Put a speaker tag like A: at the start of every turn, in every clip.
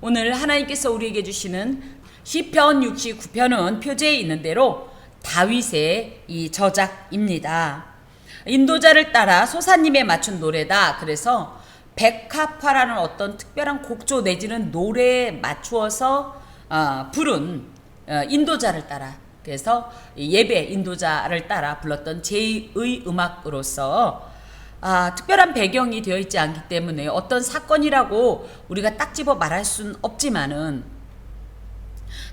A: 오늘 하나님께서 우리에게 주시는 시편 69편은 표제에 있는 대로 다윗의 이 저작입니다. 인도자를 따라 소사님에 맞춘 노래다. 그래서 백합화라는 어떤 특별한 곡조 내지는 노래에 맞추어서 부른 인도자를 따라, 그래서 예배 인도자를 따라 불렀던 제2의 음악으로서 특별한 배경이 되어 있지 않기 때문에 어떤 사건이라고 우리가 딱 집어 말할 수는 없지만은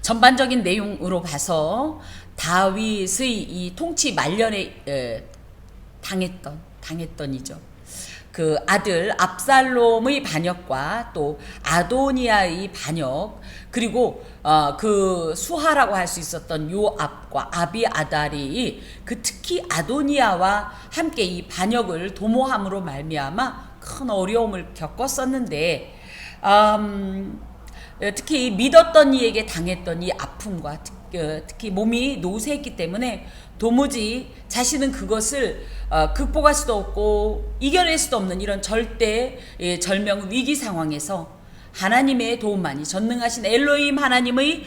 A: 전반적인 내용으로 봐서 다윗의 이 통치 말년에 당했던이죠. 그 아들 압살롬의 반역과 또 아도니아의 반역, 그리고 그 수하라고 할 수 있었던 요압과 아비아달이 그 특히 아도니아와 함께 이 반역을 도모함으로 말미암아 큰 어려움을 겪었었는데, 특히 믿었던 이에게 당했던 이 아픔과 특히 몸이 노쇠했기 때문에 도무지 자신은 그것을 극복할 수도 없고 이겨낼 수도 없는 이런 절대 절명 위기 상황에서 하나님의 도움만이, 전능하신 엘로힘 하나님의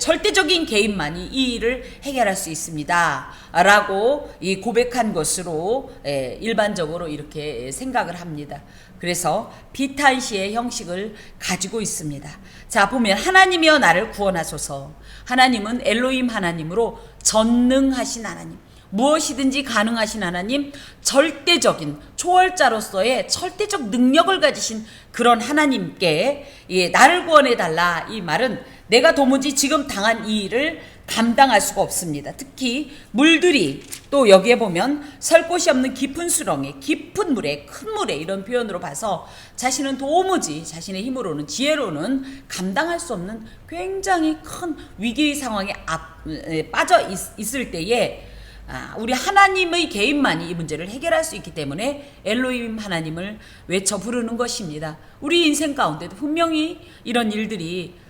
A: 절대적인 개입만이 이 일을 해결할 수 있습니다 라고 이 고백한 것으로 일반적으로 이렇게 생각을 합니다. 그래서 비탄시의 형식을 가지고 있습니다. 자, 보면 하나님이여 나를 구원하소서. 하나님은 엘로힘 하나님으로 전능하신 하나님, 무엇이든지 가능하신 하나님, 절대적인 초월자로서의 절대적 능력을 가지신 그런 하나님께 나를 구원해달라, 이 말은 내가 도무지 지금 당한 이 일을 감당할 수가 없습니다. 특히 물들이 또 여기에 보면 설 곳이 없는 깊은 수렁에, 깊은 물에, 큰 물에, 이런 표현으로 봐서 자신은 도무지 자신의 힘으로는, 지혜로는 감당할 수 없는 굉장히 큰 위기 상황에 빠져 있을 때에 우리 하나님의 개인만이 이 문제를 해결할 수 있기 때문에 엘로힘 하나님을 외쳐 부르는 것입니다. 우리 인생 가운데도 분명히 이런 일들이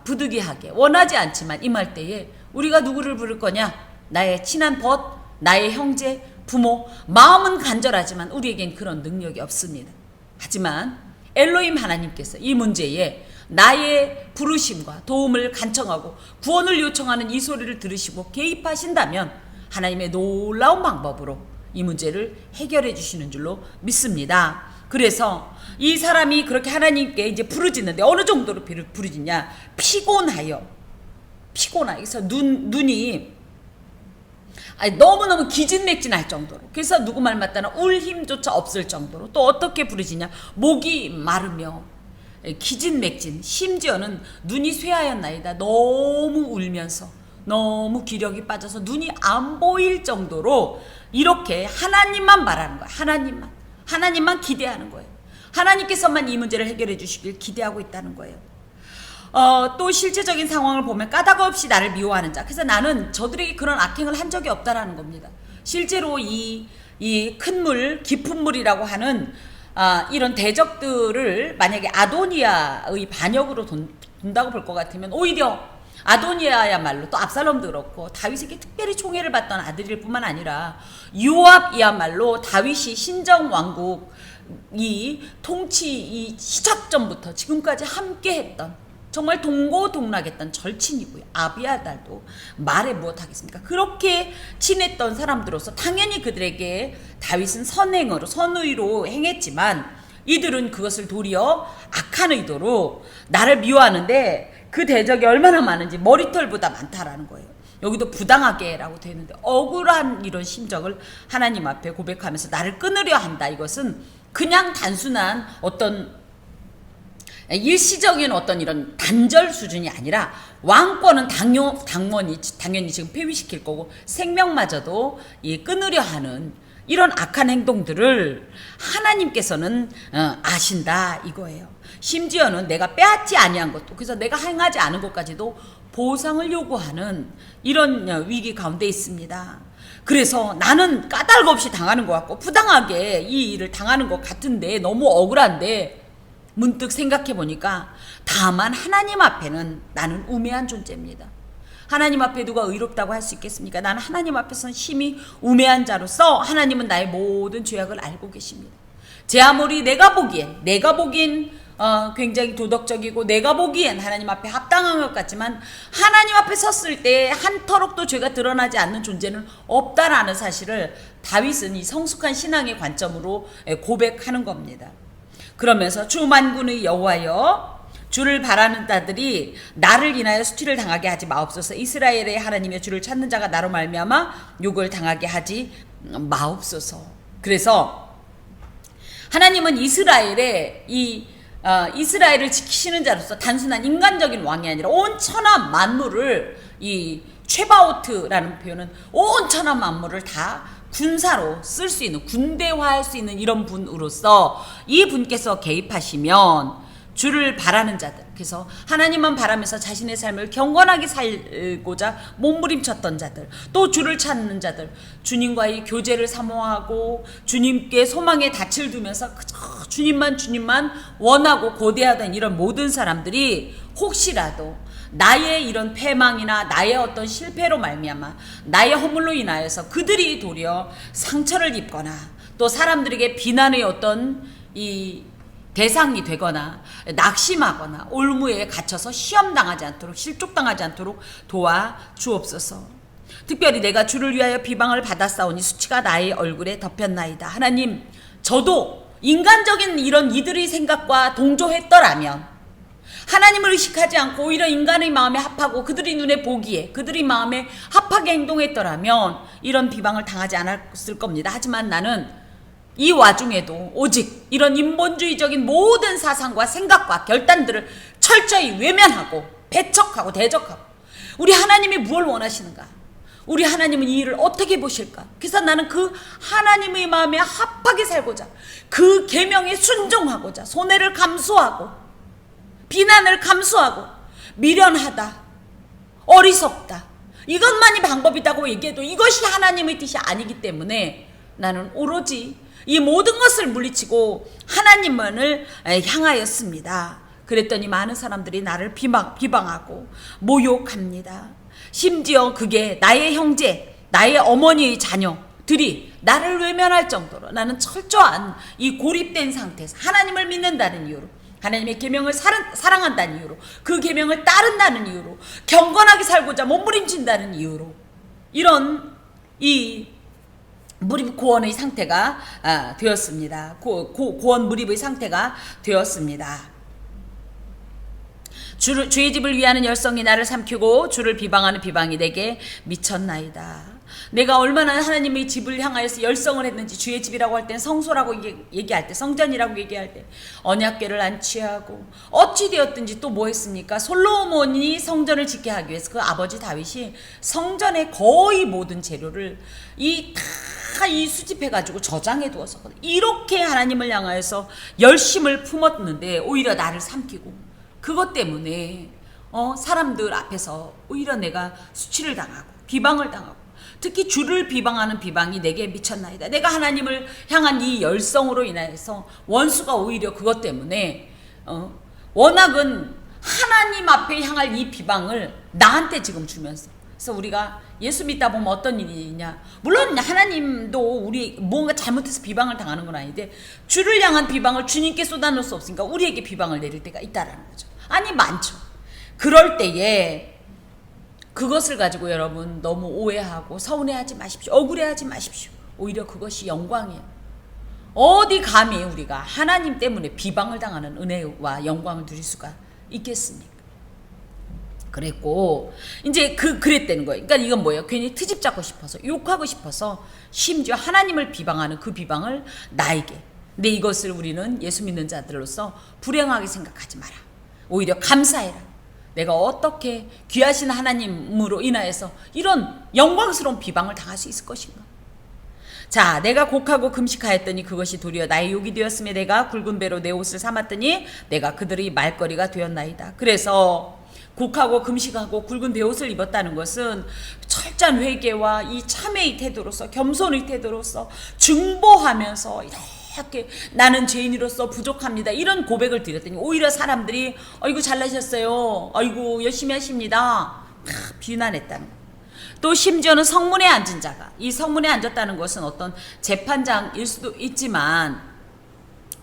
A: 부득이하게 원하지 않지만 임할 때에 우리가 누구를 부를 거냐? 나의 친한 벗, 나의 형제, 부모. 마음은 간절하지만 우리에겐 그런 능력이 없습니다. 하지만 엘로힘 하나님께서 이 문제에 나의 부르심과 도움을 간청하고 구원을 요청하는 이 소리를 들으시고 개입하신다면 하나님의 놀라운 방법으로 이 문제를 해결해 주시는 줄로 믿습니다. 그래서 이 사람이 그렇게 하나님께 이제 부르짖는데 어느 정도로 부르짖냐? 피곤해서 눈이 너무너무 기진맥진할 정도로, 그래서 누구 말 맞다나 울 힘조차 없을 정도로, 또 어떻게 부르짖냐? 목이 마르며 기진맥진, 심지어는 눈이 쇠하였나이다. 너무 울면서 너무 기력이 빠져서 눈이 안 보일 정도로 이렇게 하나님만 말하는 거야. 하나님만 기대하는 거예요. 하나님께서만 이 문제를 해결해 주시길 기대하고 있다는 거예요. 또 실제적인 상황을 보면 까닭 없이 나를 미워하는 자, 그래서 나는 저들에게 그런 악행을 한 적이 없다라는 겁니다. 실제로 이 큰 물, 깊은 물이라고 하는 이런 대적들을 만약에 아도니아의 반역으로 둔다고 볼 것 같으면 오히려 아도니아야말로, 또 압살롬도 그렇고 다윗에게 특별히 총애를 받던 아들일 뿐만 아니라 요압이야말로 다윗이 신정왕국 이 통치 이 시작 전부터 지금까지 함께 했던 정말 동고동락했던 절친이고요. 아비아달도 말해 무엇하겠습니까? 그렇게 친했던 사람들로서 당연히 그들에게 다윗은 선의로 행했지만 이들은 그것을 도리어 악한 의도로 나를 미워하는데 그 대적이 얼마나 많은지 머리털보다 많다라는 거예요. 여기도 부당하게라고 되어 있는데 억울한 이런 심정을 하나님 앞에 고백하면서 나를 끊으려 한다. 이것은 그냥 단순한 어떤 일시적인 어떤 이런 단절 수준이 아니라 왕권은 당연히 지금 폐위시킬 거고 생명마저도 끊으려 하는 이런 악한 행동들을 하나님께서는 아신다 이거예요. 심지어는 내가 빼앗지 아니한 것도, 그래서 내가 행하지 않은 것까지도 보상을 요구하는 이런 위기 가운데 있습니다. 그래서 나는 까닭 없이 당하는 것 같고 부당하게 이 일을 당하는 것 같은데 너무 억울한데 문득 생각해 보니까 다만 하나님 앞에는 나는 우매한 존재입니다. 하나님 앞에 누가 의롭다고 할 수 있겠습니까? 나는 하나님 앞에서는 심히 우매한 자로서 하나님은 나의 모든 죄악을 알고 계십니다. 제 아무리 내가 보기엔 굉장히 도덕적이고 내가 보기엔 하나님 앞에 합당한 것 같지만 하나님 앞에 섰을 때 한터럭도 죄가 드러나지 않는 존재는 없다라는 사실을 다윗은 이 성숙한 신앙의 관점으로 고백하는 겁니다. 그러면서 주 만군의 여호와여, 주를 바라는 자들이 나를 인하여 수치를 당하게 하지 마옵소서. 이스라엘의 하나님의 주를 찾는 자가 나로 말미암아 욕을 당하게 하지 마옵소서. 그래서 하나님은 이스라엘을 지키시는 자로서 단순한 인간적인 왕이 아니라 온 천하 만물을, 이 최바오트라는 표현은 온 천하 만물을 다 군사로 쓸 수 있는, 군대화할 수 있는 이런 분으로서 이 분께서 개입하시면 주를 바라는 자들, 그래서 하나님만 바라면서 자신의 삶을 경건하게 살고자 몸부림쳤던 자들, 또 주를 찾는 자들, 주님과의 교제를 사모하고 주님께 소망의 닻을 두면서 그저 주님만 원하고 고대하던 이런 모든 사람들이 혹시라도 나의 이런 패망이나 나의 어떤 실패로 말미암아 나의 허물로 인하여서 그들이 도리어 상처를 입거나 또 사람들에게 비난의 어떤 이 대상이 되거나 낙심하거나 올무에 갇혀서 시험당하지 않도록, 실족당하지 않도록 도와주옵소서. 특별히 내가 주를 위하여 비방을 받았사오니 수치가 나의 얼굴에 덮였나이다. 하나님, 저도 인간적인 이런 이들의 생각과 동조했더라면, 하나님을 의식하지 않고 오히려 인간의 마음에 합하고 그들의 눈에 보기에 그들의 마음에 합하게 행동했더라면 이런 비방을 당하지 않았을 겁니다. 하지만 나는 이 와중에도 오직 이런 인본주의적인 모든 사상과 생각과 결단들을 철저히 외면하고 배척하고 대적하고, 우리 하나님이 무엇을 원하시는가? 우리 하나님은 이 일을 어떻게 보실까? 그래서 나는 그 하나님의 마음에 합하게 살고자, 그 계명에 순종하고자, 손해를 감수하고 비난을 감수하고, 미련하다, 어리석다, 이것만이 방법이라고 얘기해도 이것이 하나님의 뜻이 아니기 때문에 나는 오로지 이 모든 것을 물리치고 하나님만을 향하였습니다. 그랬더니 많은 사람들이 나를 비방하고 모욕합니다. 심지어 그게 나의 형제, 나의 어머니의 자녀들이 나를 외면할 정도로 나는 철저한 이 고립된 상태에서 하나님을 믿는다는 이유로, 하나님의 계명을 사랑한다는 이유로, 그 계명을 따른다는 이유로, 경건하게 살고자 몸부림친다는 이유로 이런 이 무립 고원의 상태가 되었습니다. 고원 무립의 상태가 되었습니다. 주의 집을 위하는 열성이 나를 삼키고 주를 비방하는 비방이 내게 미쳤나이다. 내가 얼마나 하나님의 집을 향하여서 열성을 했는지, 주의 집이라고 할 땐 성소라고 얘기할 때, 성전이라고 얘기할 때 언약궤를 안치하고 어찌 되었든지 또 뭐 했습니까? 솔로몬이 성전을 짓게 하기 위해서 그 아버지 다윗이 성전의 거의 모든 재료를 이 수집해가지고 저장해 두었었거든. 이렇게 하나님을 향하여서 열심을 품었는데 오히려 나를 삼키고, 그것 때문에 사람들 앞에서 오히려 내가 수치를 당하고 비방을 당하고, 특히 주를 비방하는 비방이 내게 미쳤나이다. 내가 하나님을 향한 이 열성으로 인해서 원수가 오히려 그것 때문에 워낙은 하나님 앞에 향할 이 비방을 나한테 지금 주면서, 그래서 우리가 예수 믿다 보면 어떤 일이 있냐, 물론 하나님도 우리 뭔가 잘못해서 비방을 당하는 건 아닌데 주를 향한 비방을 주님께 쏟아놓을 수 없으니까 우리에게 비방을 내릴 때가 있다라는 거죠. 아니, 많죠. 그럴 때에 그것을 가지고 여러분 너무 오해하고 서운해하지 마십시오. 억울해하지 마십시오. 오히려 그것이 영광이에요. 어디 감히 우리가 하나님 때문에 비방을 당하는 은혜와 영광을 누릴 수가 있겠습니까? 그랬고 이제 그랬다는 거예요. 그러니까 이건 뭐예요? 괜히 트집 잡고 싶어서, 욕하고 싶어서, 심지어 하나님을 비방하는 그 비방을 나에게. 근데 이것을 우리는 예수 믿는 자들로서 불행하게 생각하지 마라. 오히려 감사해라. 내가 어떻게 귀하신 하나님으로 인하여서 이런 영광스러운 비방을 당할 수 있을 것인가? 자, 내가 곡하고 금식하였더니 그것이 도리어 나의 욕이 되었으며 내가 굵은 배로 내 옷을 삼았더니 내가 그들의 말거리가 되었나이다. 그래서 곡하고 금식하고 굵은 배옷을 입었다는 것은 철저한 회개와 이 참회의 태도로서, 겸손의 태도로서 중보하면서 이렇게 나는 죄인으로서 부족합니다, 이런 고백을 드렸더니 오히려 사람들이 아이고 잘나셨어요, 아이고 열심히 하십니다, 비난했다는 거예요. 또 심지어는 성문에 앉은 자가, 이 성문에 앉았다는 것은 어떤 재판장일 수도 있지만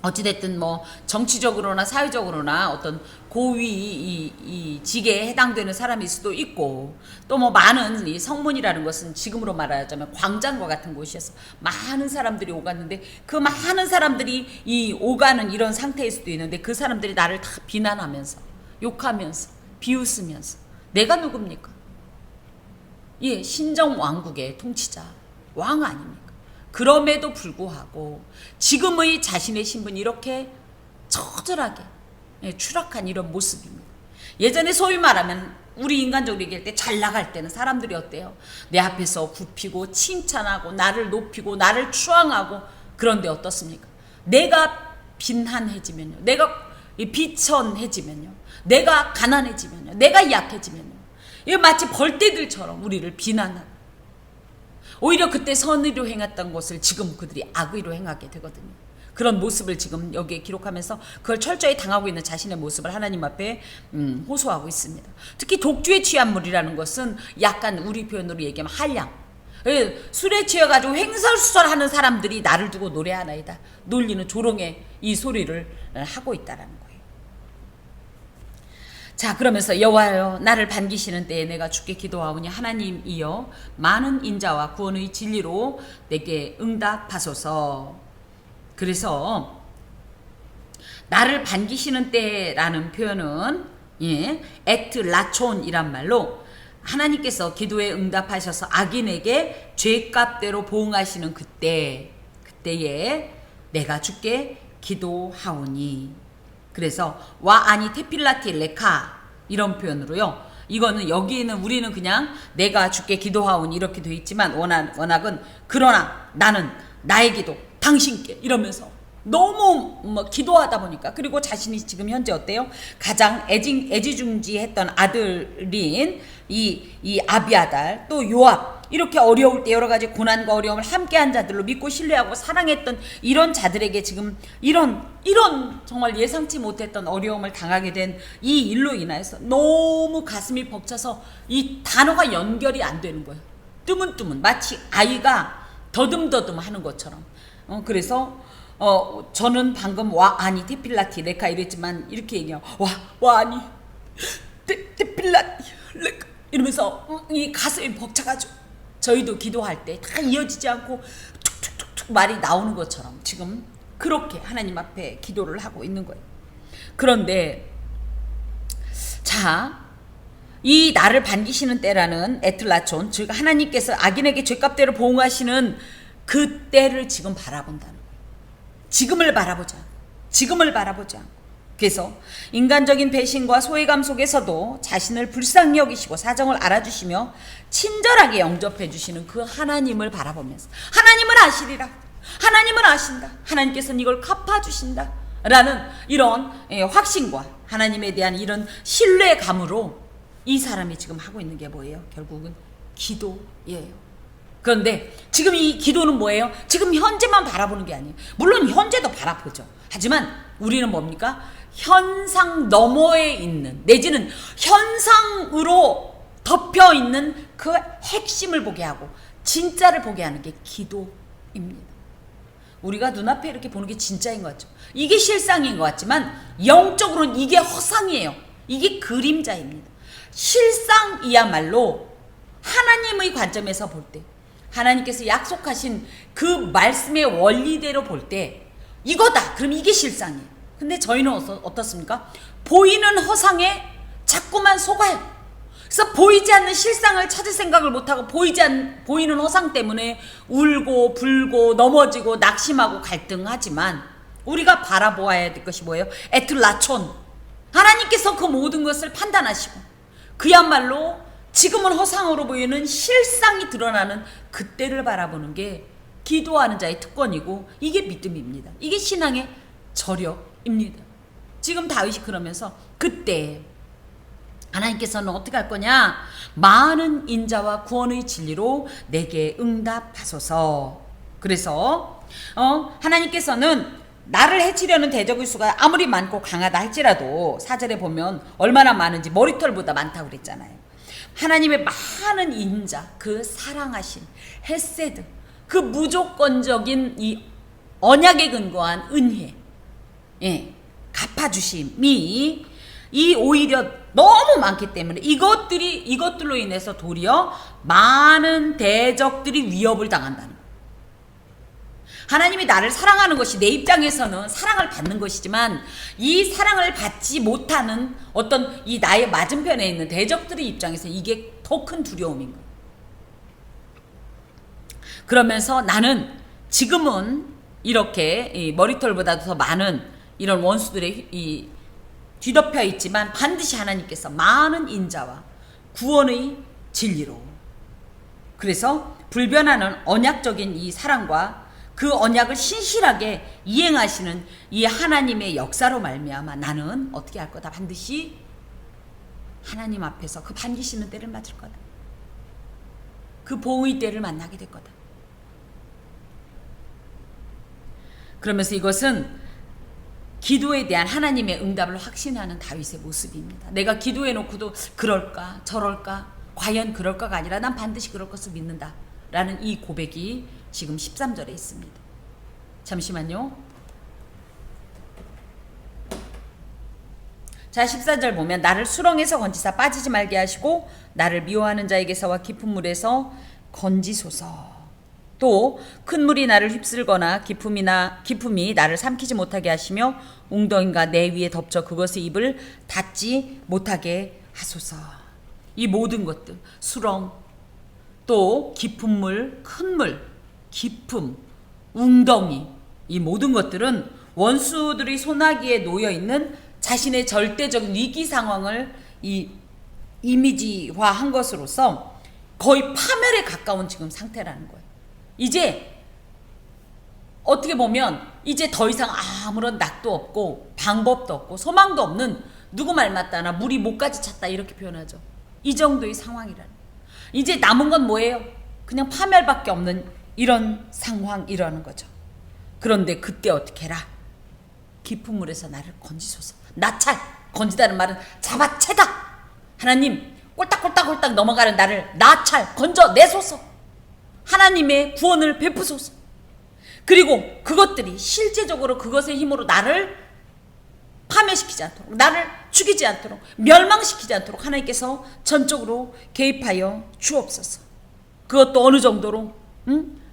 A: 어찌됐든 뭐 정치적으로나 사회적으로나 어떤 고위 이 직에 해당되는 사람일 수도 있고, 또 뭐 많은 이 성문이라는 것은 지금으로 말하자면 광장과 같은 곳이어서 많은 사람들이 오갔는데, 그 많은 사람들이 이 오가는 이런 상태일 수도 있는데, 그 사람들이 나를 다 비난하면서 욕하면서 비웃으면서 내가 누굽니까? 예, 신정왕국의 통치자 왕 아닙니까? 그럼에도 불구하고 지금의 자신의 신분이 이렇게 처절하게 추락한 이런 모습입니다. 예전에 소위 말하면 우리 인간적으로 얘기할 때 잘 나갈 때는 사람들이 어때요? 내 앞에서 굽히고 칭찬하고 나를 높이고 나를 추앙하고. 그런데 어떻습니까? 내가 빈한해지면요, 내가 비천해지면요, 내가 가난해지면요, 내가 약해지면요, 이게 마치 벌떼들처럼 우리를 비난하고, 오히려 그때 선의로 행했던 것을 지금 그들이 악의로 행하게 되거든요. 그런 모습을 지금 여기에 기록하면서 그걸 철저히 당하고 있는 자신의 모습을 하나님 앞에 호소하고 있습니다. 특히 독주에 취한 물이라는 것은 약간 우리 표현으로 얘기하면 한량, 술에 취해가지고 횡설수설하는 사람들이 나를 두고 노래하나이다, 놀리는 조롱의 이 소리를 하고 있다라는 거예요. 자, 그러면서 여호와여 나를 반기시는 때에 내가 주께 기도하오니 하나님이여 많은 인자와 구원의 진리로 내게 응답하소서. 그래서 나를 반기시는 때라는 표현은 에트라촌이란 말로 하나님께서 기도에 응답하셔서 악인에게 죄값대로 보응하시는 그때에 내가 주께 기도하오니. 그래서 와 아니 테필라티 레카 이런 표현으로요. 이거는 여기에는 우리는 그냥 내가 주께 기도하오니 이렇게 되어 있지만 원학은 그러나 나는 나의 기도 당신께 이러면서 너무 뭐 기도하다 보니까, 그리고 자신이 지금 현재 어때요? 가장 애지중지했던 아들인 이 아비아달, 또 요압, 이렇게 어려울 때 여러 가지 고난과 어려움을 함께한 자들로 믿고 신뢰하고 사랑했던 이런 자들에게 지금 이런 정말 예상치 못했던 어려움을 당하게 된 이 일로 인해서 너무 가슴이 벅차서 이 단어가 연결이 안 되는 거예요. 뜨문뜨문, 마치 아이가 더듬더듬 하는 것처럼. 그래서 저는 방금 와 아니 테필라티 레카 이랬지만 이렇게 얘기해요. 와 아니 테필라티 레카 이러면서 이 가슴이 벅차가지고, 저희도 기도할 때 다 이어지지 않고 툭툭툭툭 말이 나오는 것처럼 지금 그렇게 하나님 앞에 기도를 하고 있는 거예요. 그런데 자, 이 나를 반기시는 때라는 에틀라촌, 즉 하나님께서 악인에게 죄값대로 보응하시는 그 때를 지금 바라본다는 거예요. 지금을 바라보자. 그래서 인간적인 배신과 소외감 속에서도 자신을 불쌍히 여기시고 사정을 알아주시며 친절하게 영접해 주시는 그 하나님을 바라보면서, 하나님은 아시리라, 하나님은 아신다, 하나님께서는 이걸 갚아주신다 라는 이런 확신과 하나님에 대한 이런 신뢰감으로 이 사람이 지금 하고 있는 게 뭐예요? 결국은 기도예요. 그런데 지금 이 기도는 뭐예요? 지금 현재만 바라보는 게 아니에요. 물론 현재도 바라보죠. 하지만 우리는 뭡니까? 현상 너머에 있는, 내지는 현상으로 덮여 있는 그 핵심을 보게 하고 진짜를 보게 하는 게 기도입니다. 우리가 눈앞에 이렇게 보는 게 진짜인 것 같죠. 이게 실상인 것 같지만 영적으로는 이게 허상이에요. 이게 그림자입니다. 실상이야말로 하나님의 관점에서 볼 때, 하나님께서 약속하신 그 말씀의 원리대로 볼 때 이거다. 그럼 이게 실상이에요. 근데 저희는 어떻습니까? 보이는 허상에 자꾸만 속아요. 그래서 보이지 않는 실상을 찾을 생각을 못하고 보이는 허상 때문에 울고 불고 넘어지고 낙심하고 갈등하지만, 우리가 바라보아야 될 것이 뭐예요? 에툴라촌, 하나님께서 그 모든 것을 판단하시고 그야말로 지금은 허상으로 보이는 실상이 드러나는 그때를 바라보는 게 기도하는 자의 특권이고, 이게 믿음입니다. 이게 신앙의 저력입니다. 지금 다윗이 그러면서 그때 하나님께서는 어떻게 할 거냐? 많은 인자와 구원의 진리로 내게 응답하소서. 그래서 하나님께서는 나를 해치려는 대적의 수가 아무리 많고 강하다 할지라도, 4절에 보면 얼마나 많은지 머리털보다 많다고 그랬잖아요. 하나님의 많은 인자, 그 사랑하심, 헤세드, 그 무조건적인 이 언약에 근거한 은혜, 예, 갚아주심이 이 오히려 너무 많기 때문에 이것들로 인해서 도리어 많은 대적들이 위협을 당한다는 거예요. 하나님이 나를 사랑하는 것이 내 입장에서는 사랑을 받는 것이지만 이 사랑을 받지 못하는 어떤 이 나의 맞은편에 있는 대적들의 입장에서 이게 더 큰 두려움인 거예요. 그러면서 나는 지금은 이렇게 이 머리털보다도 더 많은 이런 원수들의 이 뒤덮여 있지만 반드시 하나님께서 많은 인자와 구원의 진리로, 그래서 불변하는 언약적인 이 사랑과 그 언약을 신실하게 이행하시는 이 하나님의 역사로 말미암아 나는 어떻게 할 거다. 반드시 하나님 앞에서 그 반기시는 때를 맞을 거다. 그 보응의 때를 만나게 될 거다. 그러면서 이것은 기도에 대한 하나님의 응답을 확신하는 다윗의 모습입니다. 내가 기도해 놓고도 그럴까 저럴까 과연 그럴까가 아니라 난 반드시 그럴 것을 믿는다 라는 이 고백이 지금 13절에 있습니다. 잠시만요. 자, 14절 보면 나를 수렁에서 건지사 빠지지 말게 하시고 나를 미워하는 자에게서와 깊은 물에서 건지소서. 또 큰 물이 나를 휩쓸거나 깊음이 나를 삼키지 못하게 하시며 웅덩이가 내 위에 덮쳐 그것의 입을 닫지 못하게 하소서. 이 모든 것들, 수렁, 또 깊은 물, 큰 물, 깊음, 웅덩이, 이 모든 것들은 원수들이 소나기에 놓여 있는 자신의 절대적인 위기 상황을 이 이미지화한 것으로서 거의 파멸에 가까운 지금 상태라는 거예요. 이제 어떻게 보면 이제 더 이상 아무런 낙도 없고 방법도 없고 소망도 없는, 누구 말 맞다나 물이 목까지 찼다 이렇게 표현하죠. 이 정도의 상황이라는, 이제 남은 건 뭐예요? 그냥 파멸밖에 없는 이런 상황이라는 거죠. 그런데 그때 어떻게 해라? 깊은 물에서 나를 건지소서. 나찰, 건지다는 말은 잡아채다. 하나님, 꼴딱꼴딱 넘어가는 나를 나찰, 건져내소서. 하나님의 구원을 베푸소서. 그리고 그것들이 실제적으로 그것의 힘으로 나를 파멸시키지 않도록, 나를 죽이지 않도록, 멸망시키지 않도록 하나님께서 전적으로 개입하여 주옵소서. 그것도 어느 정도로?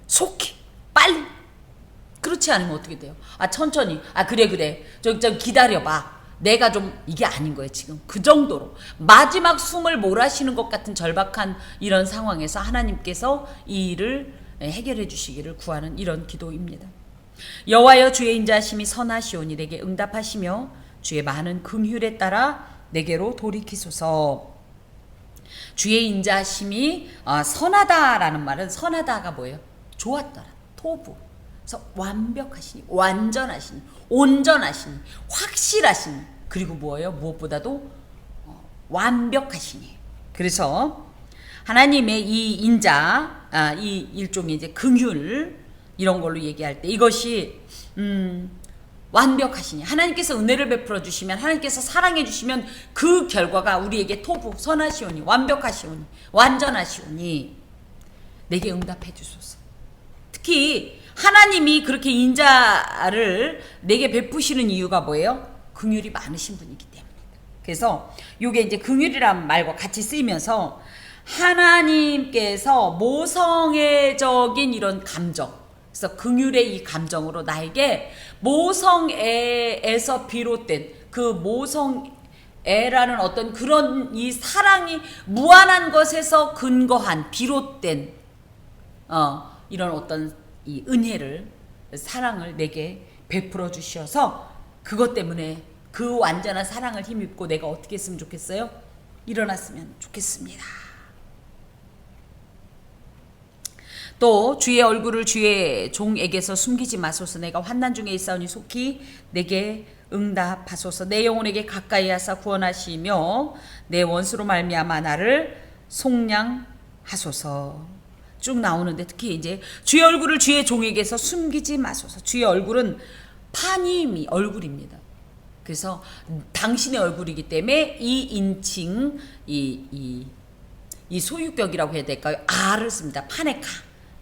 A: 속히, 빨리. 그렇지 않으면 어떻게 돼요? 천천히, 그래 좀 기다려봐. 내가 좀, 이게 아닌 거예요 지금. 그 정도로 마지막 숨을 몰아쉬는 것 같은 절박한 이런 상황에서 하나님께서 이 일을 해결해 주시기를 구하는 이런 기도입니다. 여호와여, 주의 인자하심이 선하시오니 내게 응답하시며 주의 많은 긍휼에 따라 내게로 돌이키소서. 주의 인자하심이 선하다라는 말은, 선하다가 뭐예요? 좋았더라, 토부. 그래서 완벽하시니, 완전하시니, 온전하시니, 확실하시니, 그리고 뭐예요? 무엇보다도 완벽하시니. 그래서 하나님의 이 인자, 이 일종의 이제 긍휼, 이런 걸로 얘기할 때 이것이 완벽하시니, 하나님께서 은혜를 베풀어 주시면, 하나님께서 사랑해 주시면 그 결과가 우리에게 토부, 선하시오니, 완벽하시오니, 완전하시오니 내게 응답해 주소서. 특히 하나님이 그렇게 인자를 내게 베푸시는 이유가 뭐예요? 긍휼이 많으신 분이기 때문입니다. 그래서 이게 이제 긍휼이란 말과 같이 쓰이면서 하나님께서 모성애적인 이런 감정, 그래서 긍휼의 이 감정으로 나에게 모성애에서 비롯된 그 모성애라는 어떤 그런 이 사랑이 무한한 것에서 근거한 비롯된 이런 어떤 이 은혜를, 사랑을 내게 베풀어 주셔서 그것 때문에 그 완전한 사랑을 힘입고 내가 어떻게 했으면 좋겠어요? 일어났으면 좋겠습니다. 또 주의 얼굴을 주의 종에게서 숨기지 마소서. 내가 환난 중에 있사오니 속히 내게 응답하소서. 내 영혼에게 가까이 하사 구원하시며 내 원수로 말미암아 나를 속량하소서. 쭉 나오는데 특히 이제 주의 얼굴을 주의 종에게서 숨기지 마소서. 주의 얼굴은 파님이 얼굴입니다. 그래서 당신의 얼굴이기 때문에 이 인칭, 이 소유격이라고 해야 될까요? 아를 씁니다. 파네카,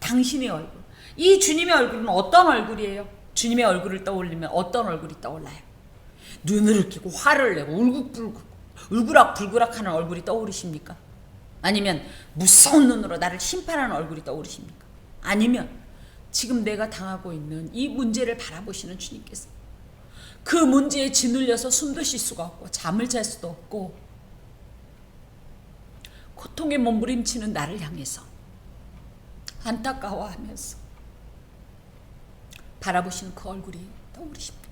A: 당신의 얼굴. 이 주님의 얼굴은 어떤 얼굴이에요? 주님의 얼굴을 떠올리면 어떤 얼굴이 떠올라요? 눈을 끼고 화를 내고 울그락불그락하는 얼굴이 떠오르십니까? 아니면 무서운 눈으로 나를 심판하는 얼굴이 떠오르십니까? 아니면 지금 내가 당하고 있는 이 문제를 바라보시는 주님께서 그 문제에 짓눌려서 숨도 쉴 수가 없고 잠을 잘 수도 없고 고통에 몸부림치는 나를 향해서 안타까워하면서 바라보시는 그 얼굴이 떠오르십니까?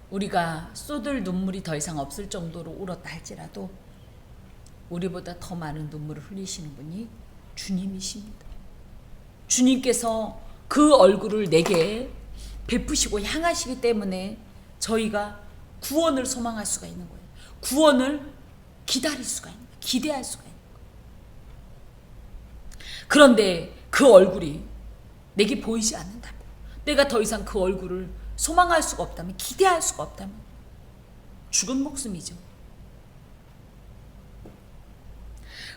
A: 우리가 쏟을 눈물이 더 이상 없을 정도로 울었다 할지라도 우리보다 더 많은 눈물을 흘리시는 분이 주님이십니다. 주님께서 그 얼굴을 내게 베푸시고 향하시기 때문에 저희가 구원을 소망할 수가 있는 거예요. 구원을 기다릴 수가 있는 거예요. 기대할 수가 있는 거예요. 그런데 그 얼굴이 내게 보이지 않는다면, 내가 더 이상 그 얼굴을 소망할 수가 없다면, 기대할 수가 없다면 죽은 목숨이죠.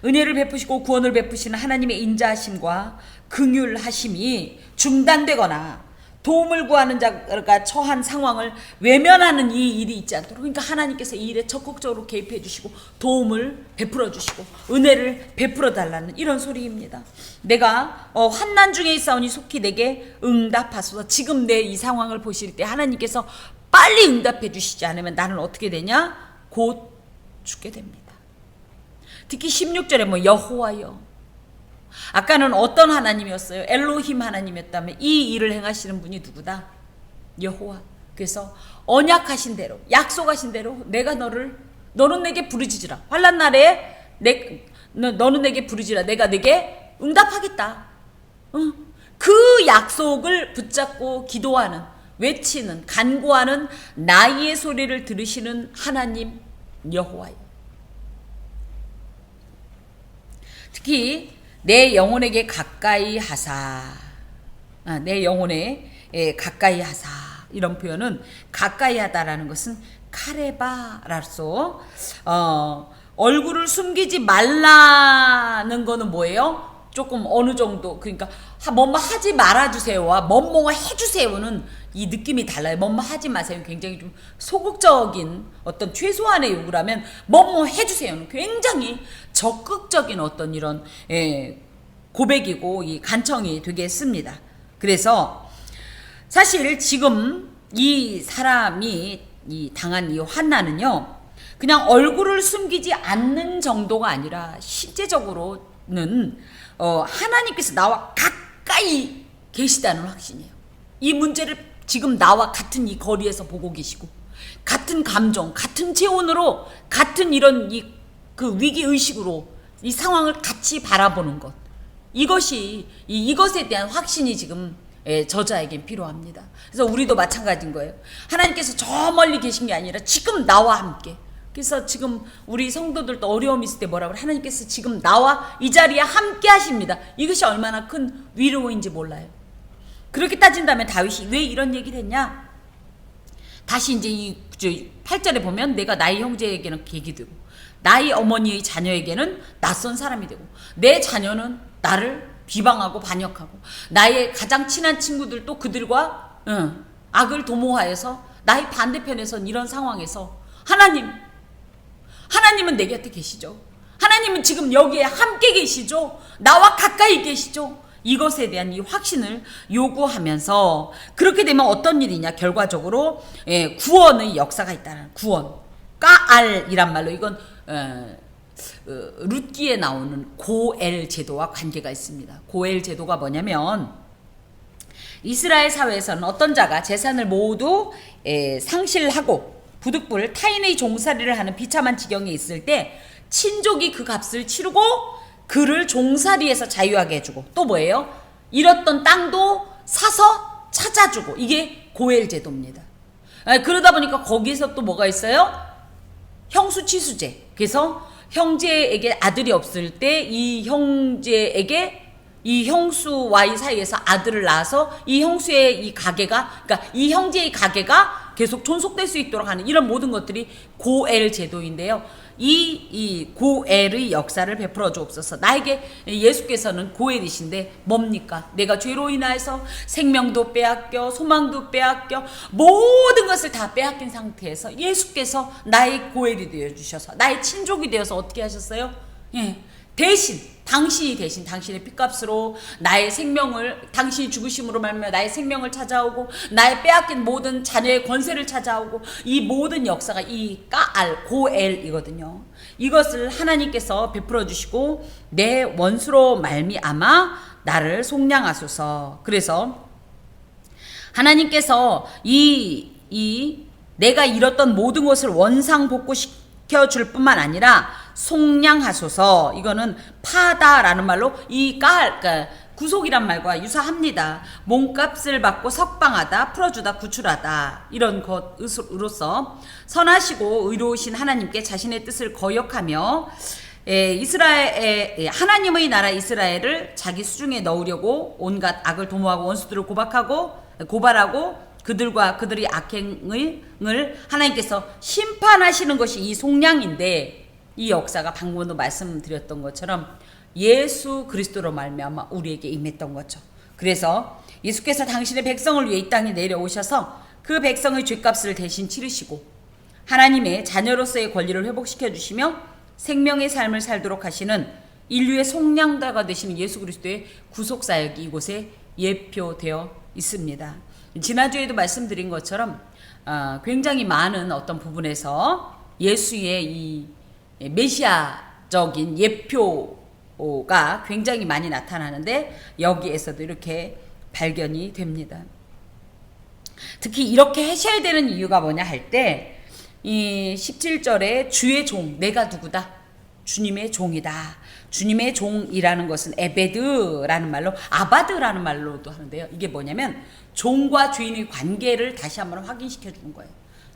A: 은혜를 베푸시고 구원을 베푸시는 하나님의 인자하심과 긍휼하심이 중단되거나 도움을 구하는 자가 처한 상황을 외면하는 이 일이 있지 않도록, 그러니까 하나님께서 이 일에 적극적으로 개입해 주시고 도움을 베풀어 주시고 은혜를 베풀어 달라는 이런 소리입니다. 내가 환난 중에 있사오니 속히 내게 응답하소서. 지금 내 이 상황을 보실 때 하나님께서 빨리 응답해 주시지 않으면 나는 어떻게 되냐? 곧 죽게 됩니다. 특히 16절에 여호와여, 아까는 어떤 하나님이었어요? 엘로힘 하나님이었다면 이 일을 행하시는 분이 누구다? 여호와. 그래서 언약하신 대로, 약속하신 대로 내가 너는 내게 부르짖으라. 환난 날에 너는 내게 부르짖으라. 내가 내게 응답하겠다. 그 약속을 붙잡고 기도하는, 외치는, 간구하는 나의 소리를 들으시는 하나님 여호와요. 특히 내 영혼에게 가까이 하사, 내 영혼에 가까이 하사, 이런 표현은 가까이 하다라는 것은 카레바라서 얼굴을 숨기지 말라는 거는 뭐예요? 조금 어느 정도, 그러니까 뭐뭐 하지 말아주세요와 뭐뭐 해주세요는 이 느낌이 달라요. 뭐뭐 하지 마세요 굉장히 좀 소극적인 어떤 최소한의 요구라면 뭐뭐 해주세요는 굉장히 적극적인 어떤 이런 고백이고 이 간청이 되겠습니다. 그래서 사실 지금 이 사람이 당한 이 환난은요, 그냥 얼굴을 숨기지 않는 정도가 아니라 실제적으로는 하나님께서 나와 가까이 계시다는 확신이에요. 이 문제를 지금 나와 같은 이 거리에서 보고 계시고, 같은 감정, 같은 체온으로, 같은 이런 그 위기 의식으로 이 상황을 같이 바라보는 것, 이것에 대한 확신이 지금 저자에겐 필요합니다. 그래서 우리도 마찬가지인 거예요. 하나님께서 저 멀리 계신 게 아니라 지금 나와 함께. 그래서 지금 우리 성도들도 어려움이 있을 때 뭐라고, 하나님께서 지금 나와 이 자리에 함께 하십니다. 이것이 얼마나 큰 위로인지 몰라요. 그렇게 따진다면 다윗이 왜 이런 얘기를 했냐? 다시 이제 이 8절에 보면 내가 나의 형제에게는 객이 되고 나의 어머니의 자녀에게는 낯선 사람이 되고 내 자녀는 나를 비방하고 반역하고 나의 가장 친한 친구들도 그들과 악을 도모하여서 나의 반대편에선 이런 상황에서 하나님은 내 곁에 계시죠. 하나님은 지금 여기에 함께 계시죠. 나와 가까이 계시죠. 이것에 대한 이 확신을 요구하면서, 그렇게 되면 어떤 일이냐, 결과적으로 구원의 역사가 있다는, 구원, 까알이란 말로, 이건 룻기에 나오는 고엘 제도와 관계가 있습니다. 고엘 제도가 뭐냐면, 이스라엘 사회에서는 어떤 자가 재산을 모두 상실하고 부득불 타인의 종살이를 하는 비참한 지경에 있을 때 친족이 그 값을 치르고 그를 종살이에서 자유하게 해주고, 또 뭐예요? 잃었던 땅도 사서 찾아주고, 이게 고엘 제도입니다. 그러다 보니까 거기서 또 뭐가 있어요? 형수치수제. 그래서 형제에게 아들이 없을 때 이 형제에게, 이 형수와의 사이에서 아들을 낳아서 이 형수의 이 가게가, 그러니까 이 형제의 가게가 계속 존속될 수 있도록 하는 이런 모든 것들이 고엘 제도인데요. 이 고엘의 역사를 베풀어 주옵소서. 나에게 예수께서는 고엘이신데 뭡니까? 내가 죄로 인하여서 생명도 빼앗겨 소망도 빼앗겨 모든 것을 다 빼앗긴 상태에서 예수께서 나의 고엘이 되어주셔서 나의 친족이 되어서 어떻게 하셨어요? 당신이 대신 당신의 피값으로 나의 생명을, 당신이 죽으심으로 말미암아 나의 생명을 찾아오고 나의 빼앗긴 모든 자녀의 권세를 찾아오고, 이 모든 역사가 이 까알 고엘이거든요. 이것을 하나님께서 베풀어 주시고 내 원수로 말미암아 나를 속량하소서. 그래서 하나님께서 내가 잃었던 모든 것을 원상복구시켜 줄 뿐만 아니라 속량하소서. 이거는 파다라는 말로 이 그러니까 구속이란 말과 유사합니다. 몸값을 받고 석방하다, 풀어주다, 구출하다, 이런 것으로서 선하시고 의로우신 하나님께 자신의 뜻을 거역하며 하나님의 나라 이스라엘을 자기 수중에 넣으려고 온갖 악을 도모하고 원수들을 고발하고 그들과 그들의 악행을 하나님께서 심판하시는 것이 이 속량인데, 이 역사가 방금도 말씀드렸던 것처럼 예수 그리스도로 말미암아 우리에게 임했던 거죠. 그래서 예수께서 당신의 백성을 위해 이 땅에 내려오셔서 그 백성의 죄값을 대신 치르시고 하나님의 자녀로서의 권리를 회복시켜 주시며 생명의 삶을 살도록 하시는 인류의 속량자가 되시는 예수 그리스도의 구속사역이 이곳에 예표되어 있습니다. 지난주에도 말씀드린 것처럼 굉장히 많은 어떤 부분에서 예수의 이 메시아적인 예표가 굉장히 많이 나타나는데 여기에서도 이렇게 발견이 됩니다. 특히 이렇게 하셔야 되는 이유가 뭐냐 할 때 이 17절에 주의 종, 내가 누구다? 주님의 종이다. 주님의 종이라는 것은 에베드라는 말로, 아바드라는 말로도 하는데요. 이게 뭐냐면 종과 주인의 관계를 다시 한번 확인시켜 주는 거예요.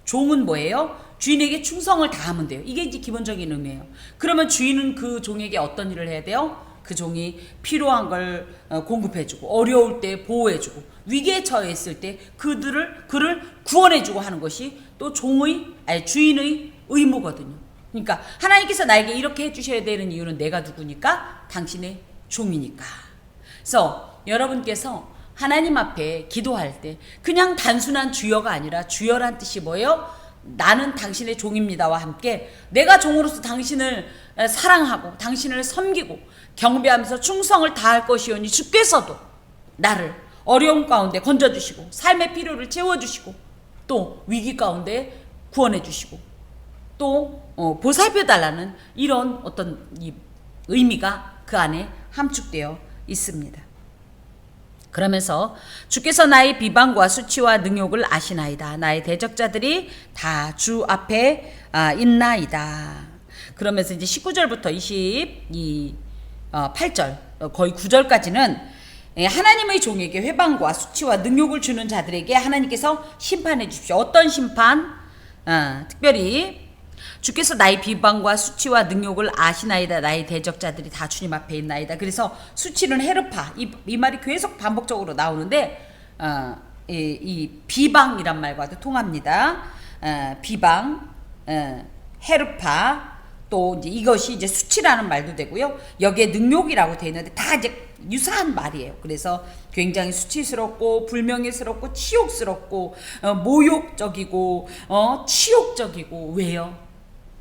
A: 종은 뭐예요? 주인에게 충성을 다하면 돼요. 이게 이제 기본적인 의미예요. 그러면 주인은 그 종에게 어떤 일을 해야 돼요? 그 종이 필요한 걸 공급해주고, 어려울 때 보호해주고, 위기에 처했을 때 그를 구원해주고 하는 것이 또 주인의 의무거든요. 그러니까 하나님께서 나에게 이렇게 해주셔야 되는 이유는 내가 누구니까? 당신의 종이니까. 그래서 여러분께서 하나님 앞에 기도할 때 그냥 단순한 주여가 아니라, 주여란 뜻이 뭐예요? 나는 당신의 종입니다와 함께 내가 종으로서 당신을 사랑하고 당신을 섬기고 경배하면서 충성을 다할 것이오니 주께서도 나를 어려움 가운데 건져주시고 삶의 필요를 채워주시고 또 위기 가운데 구원해주시고 또 보살펴달라는 이런 어떤 이 의미가 그 안에 함축되어 있습니다. 그러면서 주께서 나의 비방과 수치와 능욕을 아시나이다. 나의 대적자들이 다 주 앞에 있나이다. 그러면서 이제 19절부터 8절 거의 9절까지는 하나님의 종에게 회방과 수치와 능욕을 주는 자들에게 하나님께서 심판해 주십시오. 어떤 심판? 특별히 주께서 나의 비방과 수치와 능욕을 아시나이다. 나의 대적자들이 다 주님 앞에 있나이다. 그래서 수치는 헤르파, 이 말이 계속 반복적으로 나오는데 이 비방이란 말과도 통합니다. 비방, 헤르파, 또 이제 이것이 이제 수치라는 말도 되고요. 여기에 능욕이라고 되어 있는데 다 이제 유사한 말이에요. 그래서 굉장히 수치스럽고 불명예스럽고 치욕스럽고 모욕적이고 치욕적이고, 왜요?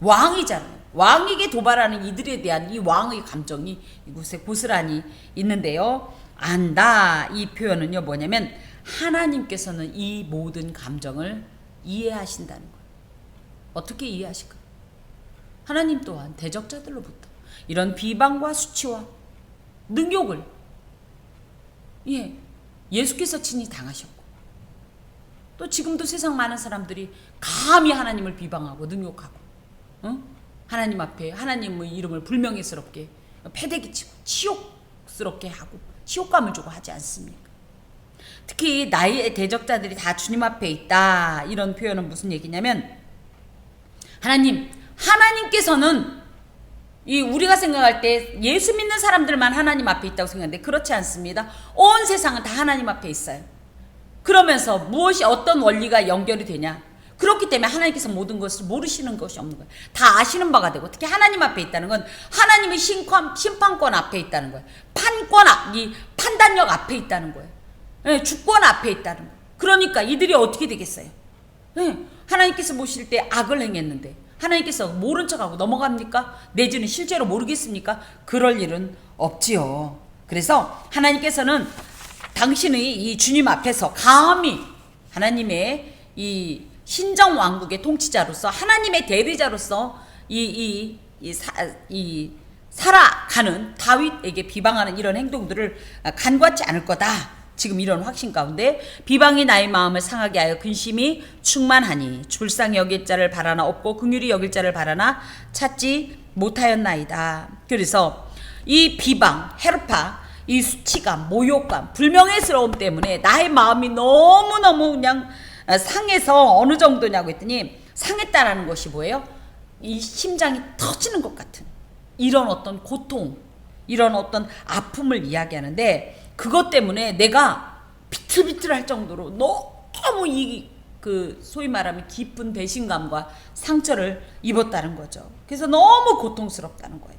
A: 왕이잖아요. 왕에게 도발하는 이들에 대한 이 왕의 감정이 이곳에 고스란히 있는데요. 안다, 이 표현은요 뭐냐면 하나님께서는 이 모든 감정을 이해하신다는 거예요. 어떻게 이해하실까요? 하나님 또한 대적자들로부터 이런 비방과 수치와 능욕을 예수께서 친히 당하셨고, 또 지금도 세상 많은 사람들이 감히 하나님을 비방하고 능욕하고 하나님 앞에 하나님의 이름을 불명예스럽게 패대기치고 치욕스럽게 하고 치욕감을 주고 하지 않습니까? 특히 나의 대적자들이 다 주님 앞에 있다, 이런 표현은 무슨 얘기냐면 하나님께서는 우리가 생각할 때 예수 믿는 사람들만 하나님 앞에 있다고 생각하는데 그렇지 않습니다. 온 세상은 다 하나님 앞에 있어요. 그러면서 무엇이 어떤 원리가 연결이 되냐? 그렇기 때문에 하나님께서 모든 것을 모르시는 것이 없는 거예요. 다 아시는 바가 되고, 특히 하나님 앞에 있다는 건 하나님의 심판권 앞에 있다는 거예요. 이 판단력 앞에 있다는 거예요. 네, 주권 앞에 있다는 거예요. 그러니까 이들이 어떻게 되겠어요? 네, 하나님께서 보실 때 악을 행했는데 하나님께서 모른 척하고 넘어갑니까? 내지는 실제로 모르겠습니까? 그럴 일은 없지요. 그래서 하나님께서는 당신의 이 주님 앞에서 감히 하나님의 이 신정 왕국의 통치자로서 하나님의 대리자로서 살아가는 다윗에게 비방하는 이런 행동들을 간과치 않을 거다. 지금 이런 확신 가운데 비방이 나의 마음을 상하게 하여 근심이 충만하니 불쌍히 여길 자를 바라나 없고 긍휼히 여길 자를 바라나 찾지 못하였나이다. 그래서 이 비방, 헤르파, 이 수치감, 모욕감, 불명예스러움 때문에 나의 마음이 너무너무 그냥 상해서 어느 정도냐고 했더니 상했다라는 것이 뭐예요? 이 심장이 터지는 것 같은 이런 어떤 고통, 이런 어떤 아픔을 이야기하는데 그것 때문에 내가 비틀비틀할 정도로 너무 소위 말하면 깊은 배신감과 상처를 입었다는 거죠. 그래서 너무 고통스럽다는 거예요.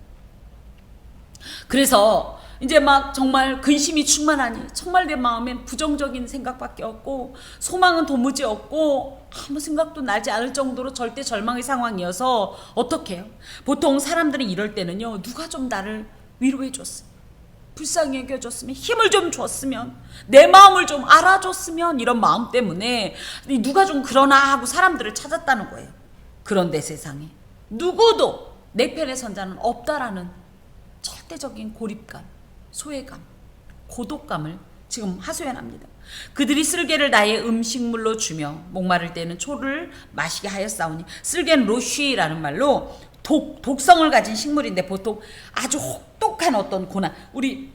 A: 그래서 이제 막 정말 근심이 충만하니 정말 내 마음엔 부정적인 생각밖에 없고 소망은 도무지 없고 아무 생각도 나지 않을 정도로 절대 절망의 상황이어서 어떻게 해요? 보통 사람들이 이럴 때는요, 누가 좀 나를 위로해 줬으면, 불쌍히 여겨줬으면, 힘을 좀 줬으면, 내 마음을 좀 알아줬으면, 이런 마음 때문에 누가 좀 그러나 하고 사람들을 찾았다는 거예요. 그런데 세상에 누구도 내 편에 선 자는 없다라는 절대적인 고립감, 소외감, 고독감을 지금 하소연합니다. 그들이 쓸개를 나의 음식물로 주며 목마를 때는 초를 마시게 하였사오니, 쓸개는 로쉬라는 말로 독성을 가진 식물인데 보통 아주 혹독한 어떤 고난, 우리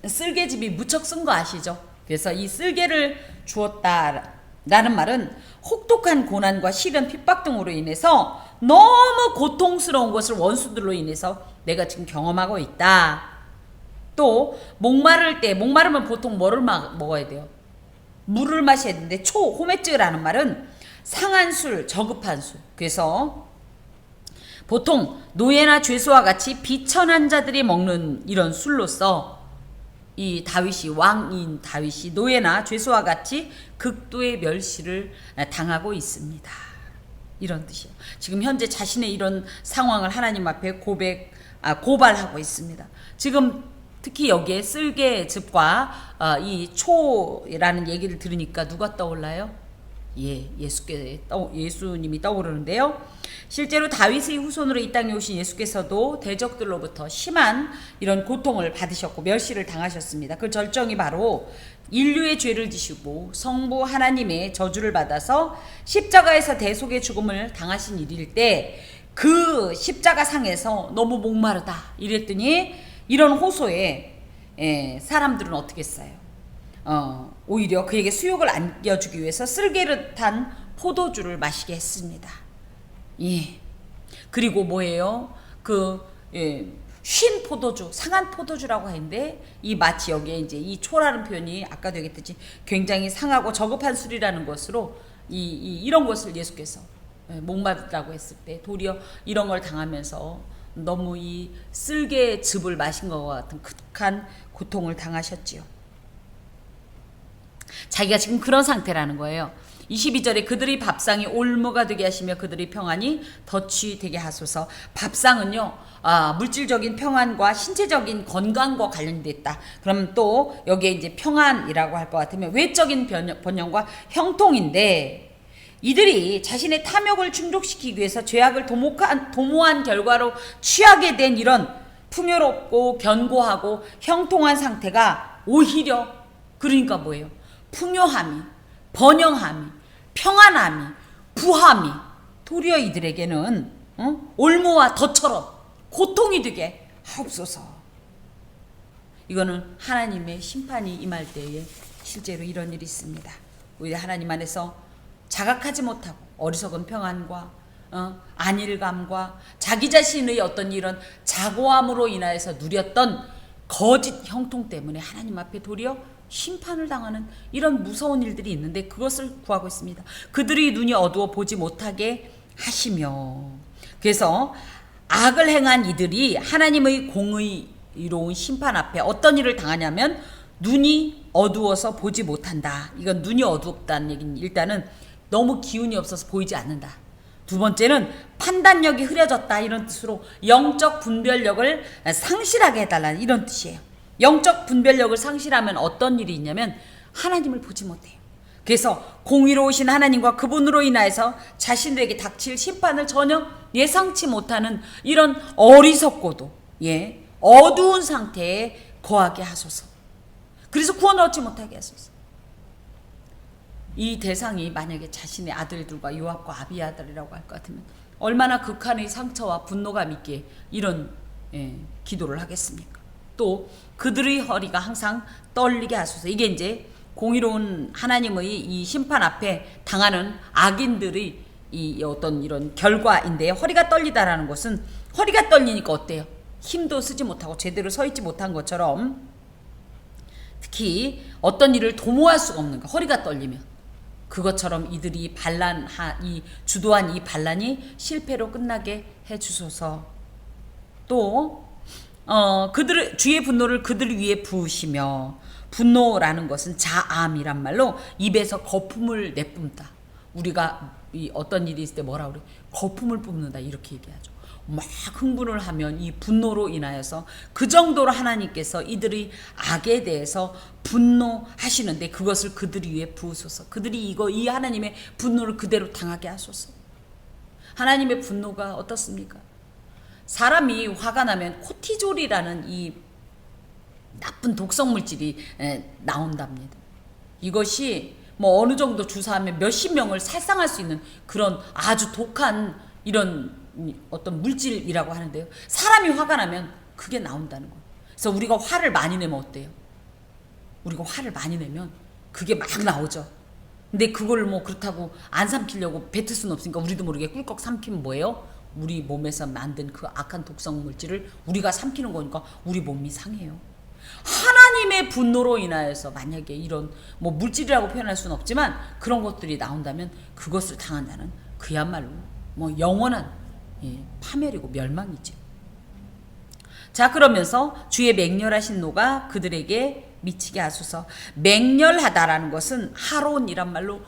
A: 쓸개즙이 무척 쓴 거 아시죠? 그래서 이 쓸개를 주었다라는 말은 혹독한 고난과 시련, 핍박 등으로 인해서 너무 고통스러운 것을 원수들로 인해서 내가 지금 경험하고 있다. 또 목마르면 보통 뭐를 먹어야 돼요? 물을 마셔야 되는데 호메츠라는 말은 상한 술, 저급한 술. 그래서 보통 노예나 죄수와 같이 비천한 자들이 먹는 이런 술로서 이 왕인 다윗이 노예나 죄수와 같이 극도의 멸시를 당하고 있습니다. 이런 뜻이에요. 지금 현재 자신의 이런 상황을 하나님 앞에 고발하고 있습니다. 지금 특히 여기에 쓸개즙과 이 초라는 얘기를 들으니까 누가 떠올라요? 예수님이 떠오르는데요. 실제로 다윗의 후손으로 이 땅에 오신 예수께서도 대적들로부터 심한 이런 고통을 받으셨고 멸시를 당하셨습니다. 그 절정이 바로 인류의 죄를 지시고 성부 하나님의 저주를 받아서 십자가에서 대속의 죽음을 당하신 일일 때 그 십자가 상에서 너무 목마르다 이랬더니 이런 호소에 사람들은 어떻게 했어요? 오히려 그에게 수욕을 안겨주기 위해서 쓸개를 탄 포도주를 마시게 했습니다. 예. 그리고 뭐예요? 쉰 포도주, 상한 포도주라고 하는데 이 마치 여기에 이제 이 초라는 표현이 아까도 얘기했듯이 굉장히 상하고 저급한 술이라는 것으로 이런 것을 예수께서 목마르다고 했을 때 도리어 이런 걸 당하면서 너무 이 쓸개즙을 마신 것과 같은 극한 고통을 당하셨지요. 자기가 지금 그런 상태라는 거예요. 22절에 그들의 밥상이 올무가 되게 하시며 그들의 평안이 덫이 되게 하소서. 밥상은요, 물질적인 평안과 신체적인 건강과 관련됐다. 그럼 또 여기에 이제 평안이라고 할 것 같으면 외적인 번영과 형통인데, 이들이 자신의 탐욕을 충족시키기 위해서 죄악을 도모한 결과로 취하게 된 이런 풍요롭고 견고하고 형통한 상태가 오히려 그러니까 뭐예요? 풍요함이, 번영함이, 평안함이, 부함이 도리어 이들에게는 올무와 덫처럼 고통이 되게 하옵소서. 이거는 하나님의 심판이 임할 때에 실제로 이런 일이 있습니다. 우리 하나님 안에서 자각하지 못하고 어리석은 평안과 안일감과 자기 자신의 어떤 이런 자고함으로 인하여서 누렸던 거짓 형통 때문에 하나님 앞에 도리어 심판을 당하는 이런 무서운 일들이 있는데 그것을 구하고 있습니다. 그들의 눈이 어두워 보지 못하게 하시며. 그래서 악을 행한 이들이 하나님의 공의로운 심판 앞에 어떤 일을 당하냐면 눈이 어두워서 보지 못한다. 이건 눈이 어둡다는 얘기는 일단은 너무 기운이 없어서 보이지 않는다. 두 번째는 판단력이 흐려졌다, 이런 뜻으로 영적 분별력을 상실하게 해달라는 이런 뜻이에요. 영적 분별력을 상실하면 어떤 일이 있냐면 하나님을 보지 못해요. 그래서 공의로우신 하나님과 그분으로 인하여서 자신들에게 닥칠 심판을 전혀 예상치 못하는 이런 어리석고도 어두운 상태에 거하게 하소서. 그래서 구원을 얻지 못하게 하소서. 이 대상이 만약에 자신의 아들들과 요압과 아비아들이라고 할 것 같으면 얼마나 극한의 상처와 분노감 있게 이런 기도를 하겠습니까? 또 그들의 허리가 항상 떨리게 하소서. 이게 이제 공의로운 하나님의 이 심판 앞에 당하는 악인들의 이 어떤 이런 결과인데요. 허리가 떨리다라는 것은 허리가 떨리니까 어때요? 힘도 쓰지 못하고 제대로 서 있지 못한 것처럼, 특히 어떤 일을 도모할 수가 없는 거, 허리가 떨리면 그것처럼 이들이 주도한 이 반란이 실패로 끝나게 해주소서. 또 주의 분노를 그들 위에 부으시며. 분노라는 것은 자암이란 말로 입에서 거품을 내뿜다. 우리가 어떤 일이 있을 때 뭐라 그래? 거품을 뿜는다, 이렇게 얘기하죠. 막 흥분을 하면 이 분노로 인하여서 그 정도로 하나님께서 이들의 악에 대해서 분노하시는데 그것을 그들 위에 부으소서. 그들이 이 하나님의 분노를 그대로 당하게 하소서. 하나님의 분노가 어떻습니까? 사람이 화가 나면 코티졸이라는 이 나쁜 독성 물질이 나온답니다. 이것이 뭐 어느 정도 주사하면 몇십 명을 살상할 수 있는 그런 아주 독한 이런 어떤 물질이라고 하는데요. 사람이 화가 나면 그게 나온다는 거예요. 그래서 우리가 화를 많이 내면 어때요? 우리가 화를 많이 내면 그게 막 나오죠. 근데 그걸 뭐 그렇다고 안 삼키려고 뱉을 수는 없으니까 우리도 모르게 꿀꺽 삼키면 뭐예요? 우리 몸에서 만든 그 악한 독성 물질을 우리가 삼키는 거니까 우리 몸이 상해요. 하나님의 분노로 인하여서 만약에 이런 뭐 물질이라고 표현할 수는 없지만 그런 것들이 나온다면 그것을 당한 자는 그야말로 뭐 영원한 파멸이고 멸망이죠. 자, 그러면서 주의 맹렬하신 노가 그들에게 미치게 하소서. 맹렬하다라는 것은 하론이란 말로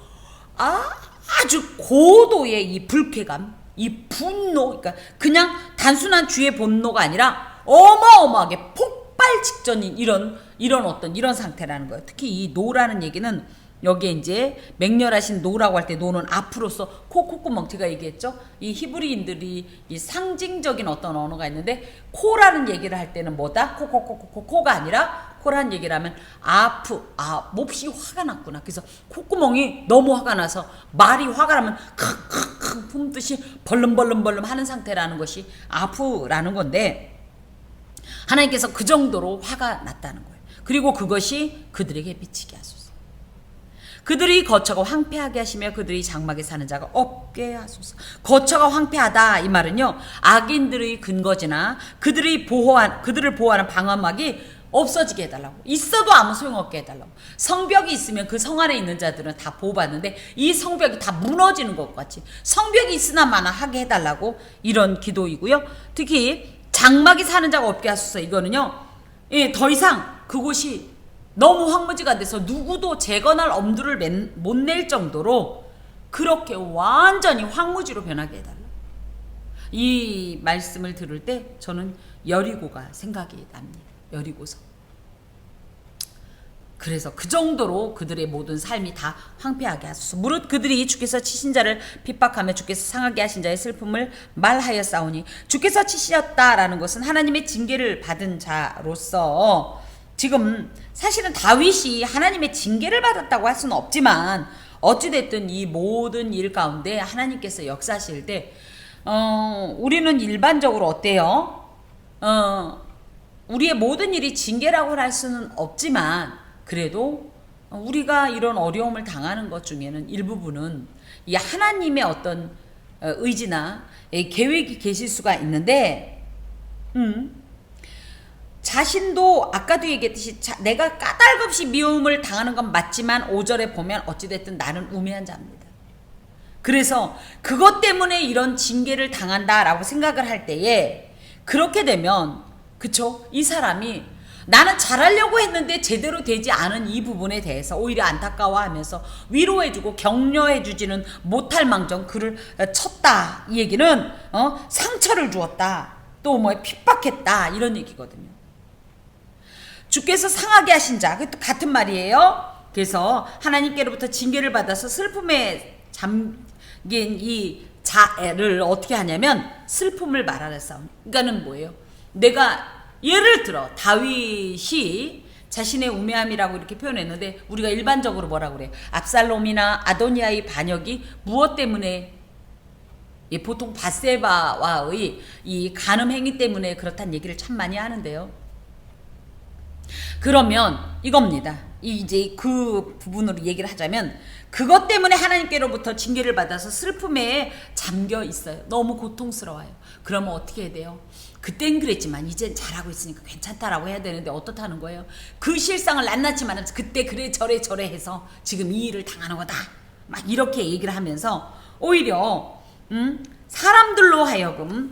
A: 아주 고도의 이 불쾌감, 이 분노, 그러니까 그냥 단순한 주의 분노가 아니라 어마어마하게 폭발 직전인 이런 상태라는 거예요. 특히 이 노라는 얘기는 여기에 이제 맹렬하신 노라고 할 때 노는 앞으로서 콧구멍, 제가 얘기했죠. 이 히브리인들이 이 상징적인 어떤 언어가 있는데 코라는 얘기를 할 때는 뭐다? 코가 아니라 코라는 얘기를 하면 몹시 화가 났구나. 그래서 콧구멍이 너무 화가 나서 말이 화가 나면 칵칵칵 품듯이 벌름벌름 하는 상태라는 것이 아프라는 건데 하나님께서 그 정도로 화가 났다는 거예요. 그리고 그것이 그들에게 미치게 하소서. 그들이 거처가 황폐하게 하시며 그들이 장막에 사는 자가 없게 하소서. 거처가 황폐하다 이 말은요, 악인들의 근거지나 그들을 보호하는 방어막이 없어지게 해달라고, 있어도 아무 소용없게 해달라고. 성벽이 있으면 그 성 안에 있는 자들은 다 보호받는데 이 성벽이 다 무너지는 것 같이 성벽이 있으나 마나 하게 해달라고, 이런 기도이고요. 특히 장막이 사는 자가 없게 하소서. 이거는요, 더 이상 그곳이 너무 황무지가 돼서 누구도 재건할 엄두를 못 낼 정도로 그렇게 완전히 황무지로 변하게 해달라. 이 말씀을 들을 때 저는 여리고가 생각이 납니다. 여리고서. 그래서 그 정도로 그들의 모든 삶이 다 황폐하게 하소서. 무릇 그들이 주께서 치신 자를 핍박하며 주께서 상하게 하신 자의 슬픔을 말하였사오니, 주께서 치셨다라는 것은 하나님의 징계를 받은 자로서, 지금 사실은 다윗이 하나님의 징계를 받았다고 할 수는 없지만 어찌됐든 이 모든 일 가운데 하나님께서 역사하실 때 우리는 일반적으로 어때요? 우리의 모든 일이 징계라고 할 수는 없지만 그래도 우리가 이런 어려움을 당하는 것 중에는 일부분은 이 하나님의 어떤 의지나 계획이 계실 수가 있는데, 자신도 아까도 얘기했듯이 내가 까닭없이 미움을 당하는 건 맞지만 5절에 보면 어찌됐든 나는 우매한 자입니다. 그래서 그것 때문에 이런 징계를 당한다라고 생각을 할 때에 그렇게 되면 그쵸? 이 사람이 나는 잘하려고 했는데 제대로 되지 않은 이 부분에 대해서 오히려 안타까워하면서 위로해주고 격려해주지는 못할 망정 그를 쳤다. 이 얘기는 상처를 주었다. 또 뭐 핍박했다. 이런 얘기거든요. 주께서 상하게 하신 자, 그것도 같은 말이에요. 그래서 하나님께로부터 징계를 받아서 슬픔에 잠긴 이 자를 어떻게 하냐면 슬픔을 말하는 싸움. 그러니까는 뭐예요? 내가 예를 들어 다윗이 자신의 우매함이라고 이렇게 표현했는데 우리가 일반적으로 뭐라고 그래요? 압살롬이나 아도니아의 반역이 무엇 때문에 보통 밧세바와의 이 간음 행위 때문에 그렇다는 얘기를 참 많이 하는데요. 그러면 이겁니다. 이제 그 부분으로 얘기를 하자면 그것 때문에 하나님께로부터 징계를 받아서 슬픔에 잠겨 있어요. 너무 고통스러워요. 그러면 어떻게 해야 돼요? 그땐 그랬지만 이젠 잘하고 있으니까 괜찮다라고 해야 되는데 어떻다는 거예요? 그 실상을 낱낱지만 그때 그래 저래 해서 지금 이 일을 당하는 거다. 막 이렇게 얘기를 하면서 오히려 사람들로 하여금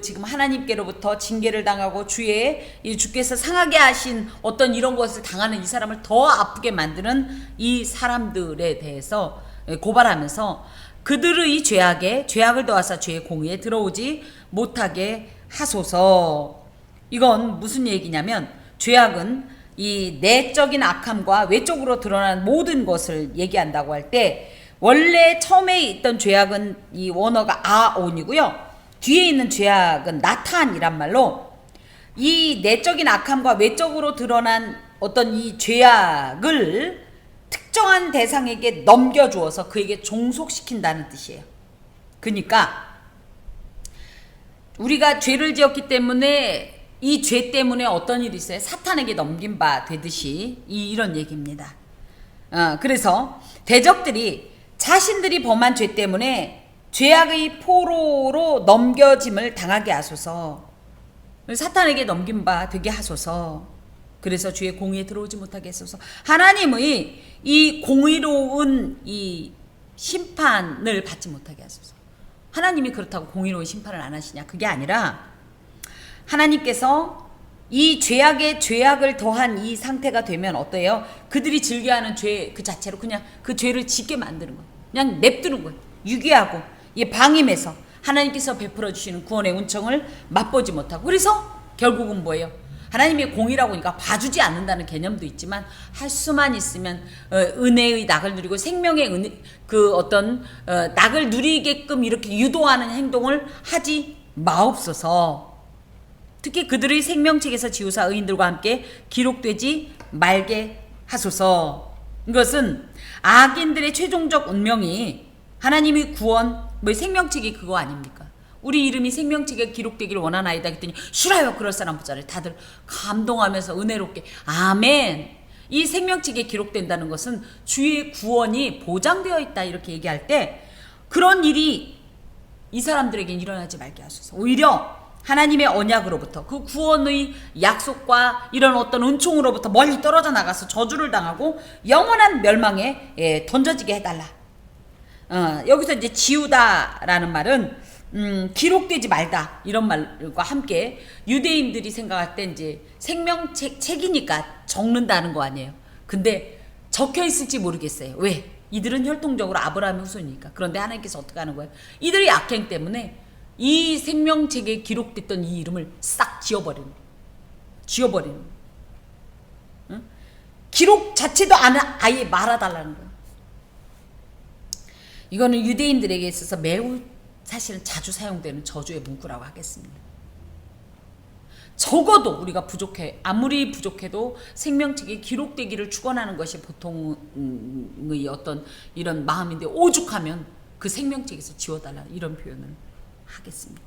A: 지금 하나님께로부터 징계를 당하고 주께서 상하게 하신 어떤 이런 것을 당하는 이 사람을 더 아프게 만드는 이 사람들에 대해서 고발하면서 그들의 죄악을 더하사 죄의 공의에 들어오지 못하게 하소서. 이건 무슨 얘기냐면 죄악은 이 내적인 악함과 외적으로 드러난 모든 것을 얘기한다고 할 때 원래 처음에 있던 죄악은 이 원어가 아온이고요. 뒤에 있는 죄악은 나탄이란 말로 이 내적인 악함과 외적으로 드러난 어떤 이 죄악을 특정한 대상에게 넘겨주어서 그에게 종속시킨다는 뜻이에요. 그러니까 우리가 죄를 지었기 때문에 이 죄 때문에 어떤 일이 있어요? 사탄에게 넘긴 바 되듯이 이런 얘기입니다. 그래서 대적들이 자신들이 범한 죄 때문에 죄악의 포로로 넘겨짐을 당하게 하소서. 사탄에게 넘긴 바 되게 하소서. 그래서 주의 공의에 들어오지 못하게 하소서. 하나님의 이 공의로운 이 심판을 받지 못하게 하소서. 하나님이 그렇다고 공의로운 심판을 안 하시냐? 그게 아니라 하나님께서 이 죄악을 더한 이 상태가 되면 어때요? 그들이 즐겨하는 죄 그 자체로 그냥 그 죄를 짓게 만드는 거예요. 그냥 냅두는 거예요. 유기하고 방임해서 하나님께서 베풀어 주시는 구원의 은총을 맛보지 못하고 그래서 결국은 뭐예요? 하나님의 공의라고 하니까 봐주지 않는다는 개념도 있지만 할 수만 있으면 은혜의 낙을 누리고 생명의 낙을 누리게끔 이렇게 유도하는 행동을 하지 마옵소서. 특히 그들의 생명책에서 지우사 의인들과 함께 기록되지 말게 하소서. 이것은 악인들의 최종적 운명이 하나님의 구원, 생명책이 그거 아닙니까? 우리 이름이 생명책에 기록되기를 원하나이다 했더니 싫어요. 그럴 사람 보자를 다들 감동하면서 은혜롭게 아멘. 이 생명책에 기록된다는 것은 주의 구원이 보장되어 있다 이렇게 얘기할 때 그런 일이 이 사람들에게 일어나지 말게 하소서. 오히려 하나님의 언약으로부터 그 구원의 약속과 이런 어떤 은총으로부터 멀리 떨어져 나가서 저주를 당하고 영원한 멸망에 던져지게 해달라. 여기서 이제 지우다라는 말은 기록되지 말다 이런 말과 함께 유대인들이 생각할 때 이제 생명책이니까 적는다는 거 아니에요. 근데 적혀 있을지 모르겠어요. 왜? 이들은 혈통적으로 아브라함의 후손이니까. 그런데 하나님께서 어떻게 하는 거예요? 이들의 악행 때문에 이 생명책에 기록됐던 이 이름을 싹 지워버리는 응? 기록 자체도 아예 말아달라는 거예요. 이거는 유대인들에게 있어서 매우 사실은 자주 사용되는 저주의 문구라고 하겠습니다. 적어도 우리가 아무리 부족해도 생명책에 기록되기를 축원하는 것이 보통의 어떤 이런 마음인데 오죽하면 그 생명책에서 지워달라 이런 표현을 하겠습니까?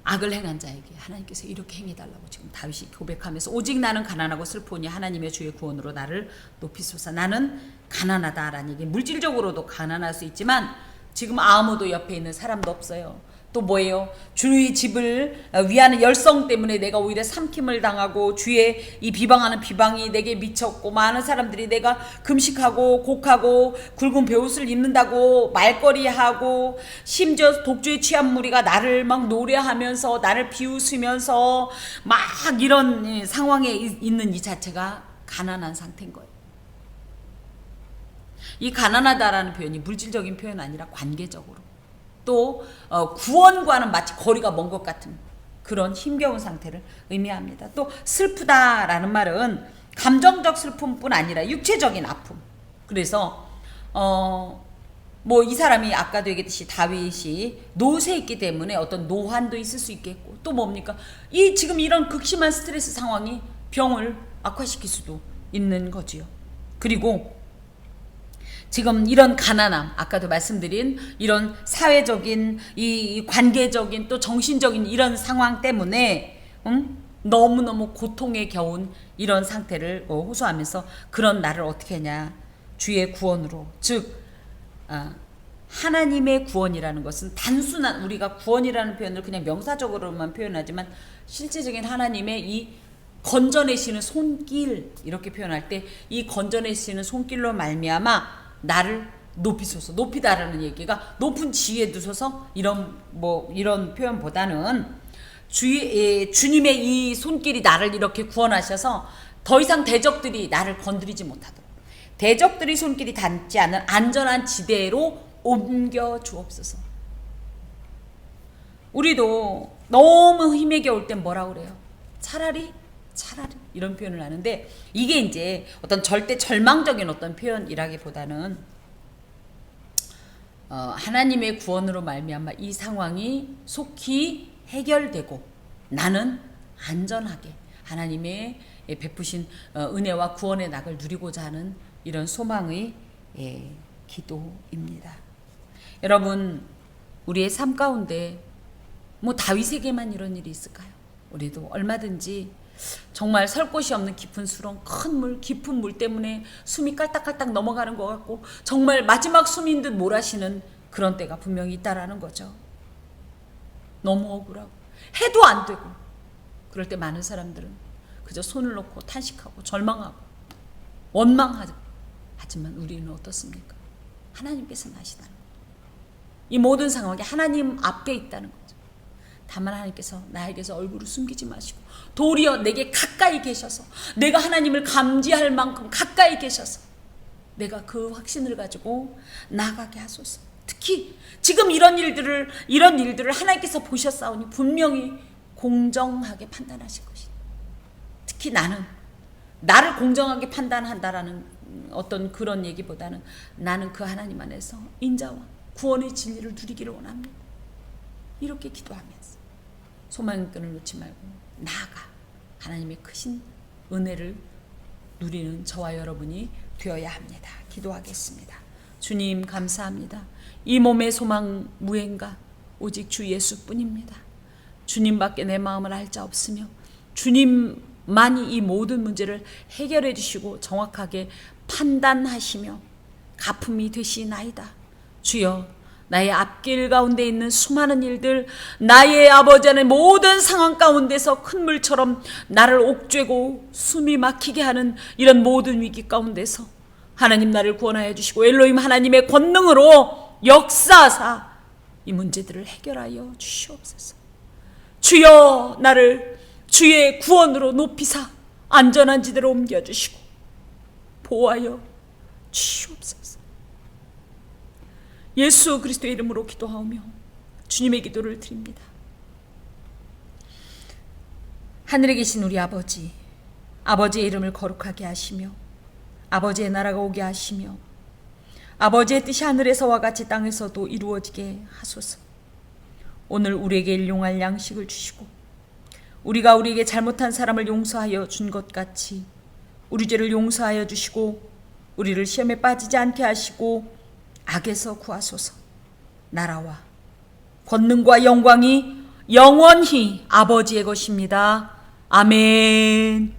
A: 악을 행한 자에게 하나님께서 이렇게 행해달라고 지금 다윗이 고백하면서 오직 나는 가난하고 슬프니 하나님의 주의 구원으로 나를 높이소서. 나는 가난하다라는 얘기. 물질적으로도 가난할 수 있지만 지금 아무도 옆에 있는 사람도 없어요. 또 뭐예요? 주의 집을 위하는 열성 때문에 내가 오히려 삼킴을 당하고 주의 이 비방하는 비방이 내게 미쳤고 많은 사람들이 내가 금식하고 곡하고 굵은 베옷을 입는다고 말거리하고 심지어 독주에 취한 무리가 나를 막 노래하면서 나를 비웃으면서 막 이런 상황에 있는 이 자체가 가난한 상태인 거예요. 이 가난하다라는 표현이 물질적인 표현 아니라 관계적으로 또 구원과는 마치 거리가 먼 것 같은 그런 힘겨운 상태를 의미합니다. 또 슬프다라는 말은 감정적 슬픔뿐 아니라 육체적인 아픔. 그래서 뭐 이 사람이 아까도 얘기했듯이 다윗이 노쇠했기 때문에 어떤 노환도 있을 수 있겠고 또 뭡니까? 이 지금 이런 극심한 스트레스 상황이 병을 악화시킬 수도 있는 거지요. 그리고 지금 이런 가난함, 아까도 말씀드린 이런 사회적인, 이 관계적인 또 정신적인 이런 상황 때문에 너무너무 고통에 겨운 이런 상태를 호소하면서 그런 나를 어떻게 하냐. 주의 구원으로. 즉 하나님의 구원이라는 것은 단순한 우리가 구원이라는 표현을 그냥 명사적으로만 표현하지만 실제적인 하나님의 이 건져내시는 손길 이렇게 표현할 때 이 건져내시는 손길로 말미암아 나를 높이소서. 높이다라는 얘기가 높은 지위에 두소서 이런 표현보다는 주님의 이 손길이 나를 이렇게 구원하셔서 더 이상 대적들이 나를 건드리지 못하도록 대적들이 손길이 닿지 않은 안전한 지대로 옮겨 주옵소서. 우리도 너무 힘에 겨울 땐 뭐라고 그래요? 차라리 이런 표현을 하는데 이게 이제 어떤 절대 절망적인 어떤 표현이라기보다는 하나님의 구원으로 말미암아 이 상황이 속히 해결되고 나는 안전하게 하나님의 베푸신 은혜와 구원의 낙을 누리고자 하는 이런 소망의 기도입니다. 여러분 우리의 삶 가운데 뭐 다윗에게만 이런 일이 있을까요? 우리도 얼마든지 정말 설 곳이 없는 깊은 수렁, 큰 물, 깊은 물 때문에 숨이 깔딱깔딱 넘어가는 것 같고 정말 마지막 숨인 듯 몰아쉬는 그런 때가 분명히 있다라는 거죠. 너무 억울하고 해도 안 되고 그럴 때 많은 사람들은 그저 손을 놓고 탄식하고 절망하고 원망하죠. 하지만 우리는 어떻습니까? 하나님께서 나시다는 거예요. 이 모든 상황이 하나님 앞에 있다는 거죠. 다만 하나님께서 나에게서 얼굴을 숨기지 마시고 도리어 내게 가까이 계셔서 내가 하나님을 감지할 만큼 가까이 계셔서 내가 그 확신을 가지고 나아가게 하소서. 특히 지금 이런 일들을 하나님께서 보셨사오니 분명히 공정하게 판단하실 것이다. 특히 나를 공정하게 판단한다라는 어떤 그런 얘기보다는 나는 그 하나님 안에서 인자와 구원의 진리를 누리기를 원합니다. 이렇게 기도하면서 소망의 끈을 놓지 말고 나아가 하나님의 크신 은혜를 누리는 저와 여러분이 되어야 합니다. 기도하겠습니다. 주님 감사합니다. 이 몸의 소망 무행가 오직 주 예수뿐입니다. 주님밖에 내 마음을 알 자 없으며 주님만이 이 모든 문제를 해결해 주시고 정확하게 판단하시며 가품이 되시나이다. 주여 나의 앞길 가운데 있는 수많은 일들 나의 아버지 안의 모든 상황 가운데서 큰 물처럼 나를 옥죄고 숨이 막히게 하는 이런 모든 위기 가운데서 하나님 나를 구원하여 주시고 엘로힘 하나님의 권능으로 역사하사 이 문제들을 해결하여 주시옵소서. 주여 나를 주의 구원으로 높이사 안전한 지대로 옮겨주시고 보호하여 주시옵소서. 예수 그리스도의 이름으로 기도하오며 주님의 기도를 드립니다. 하늘에 계신 우리 아버지, 아버지의 이름을 거룩하게 하시며 아버지의 나라가 오게 하시며 아버지의 뜻이 하늘에서와 같이 땅에서도 이루어지게 하소서. 오늘 우리에게 일용할 양식을 주시고 우리가 우리에게 잘못한 사람을 용서하여 준 것 같이 우리 죄를 용서하여 주시고 우리를 시험에 빠지지 않게 하시고 악에서 구하소서. 나라와 권능과 영광이 영원히 아버지의 것입니다. 아멘.